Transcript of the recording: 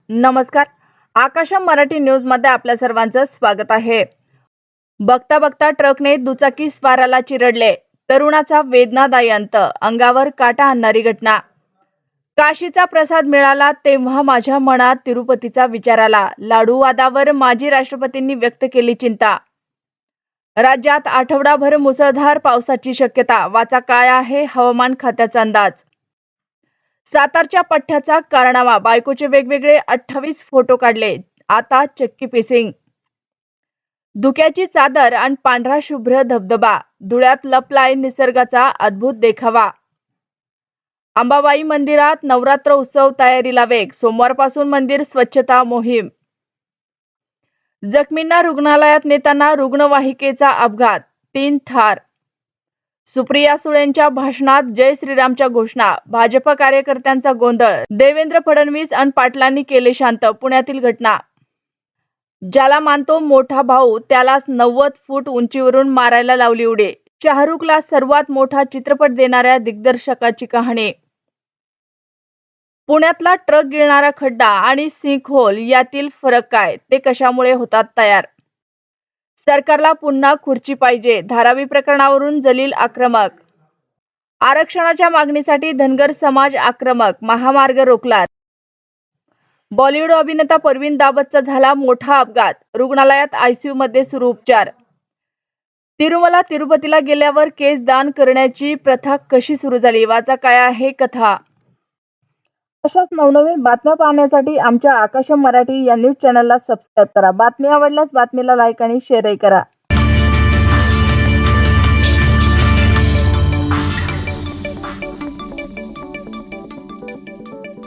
नमस्कार. आकाशम मराठी न्यूज मध्ये आपल्या सर्वांचं स्वागत आहे. बघता बघता ट्रकने दुचाकी स्वाराला चिरडले. तरुणाचा वेदनादायी अंत. अंगावर काटा आणणारी घटना. काशीचा प्रसाद मिळाला तेव्हा माझ्या मनात तिरुपतीचा विचार आला. लाडू वादावर माजी राष्ट्रपतींनी व्यक्त केली चिंता. राज्यात आठवडाभर मुसळधार पावसाची शक्यता. वाचा काय आहे हवामान खात्याचा अंदाज. सातारच्या पठ्ठ्याचा कारनामा. बायकोचे वेगवेगळे 28 फोटो काढले. आता चक्की पिसिंग. धुक्याची चादर आणि पांढरा शुभ्र धबधबा. धुळ्यात लपलाय निसर्गाचा अद्भुत देखावा. अंबाबाई मंदिरात नवरात्र उत्सव तयारीला वेग. सोमवारपासून मंदिर स्वच्छता मोहीम. जखमींना रुग्णालयात नेताना रुग्णवाहिकेचा अपघात. 3 ठार. सुप्रिया सुळेंच्या भाषणात जय श्रीरामच्या घोषणा. भाजप कार्यकर्त्यांचा गोंधळ. देवेंद्र फडणवीस आणि पाटलांनी केले शांत. पुण्यातील घटना. ज्याला मानतो मोठा भाऊ त्यालाच 90 फूट उंचीवरून मारायला लावली उडी. शाहरुखला सर्वात मोठा चित्रपट देणाऱ्या दिग्दर्शकाची कहाणी. पुण्यातला ट्रक गिळणारा खड्डा आणि सिंकहोल यातील फरक काय? ते कशामुळे होतात तयार? सरकारला पुन्हा खुर्ची पाहिजे. धारावी प्रकरणावरून जलील आक्रमक. आरक्षणाच्या मागणीसाठी धनगर समाज आक्रमक. महामार्ग रोखला. बॉलिवूड अभिनेता परवीन दाबतचा झाला मोठा अपघात. रुग्णालयात आयसीयू मध्ये सुरू उपचार. तिरुमला तिरुपतीला गेल्यावर केस दान करण्याची प्रथा कशी सुरू झाली? वाचा काय आहे कथा. अशाच नवनवीन बातम्या पाहण्यासाठी आमच्या आकाशम मराठी या न्यूज चॅनलला सबस्क्राईब करा. बातमी आवडल्यास बातमीला लाईक आणि शेअरही करा.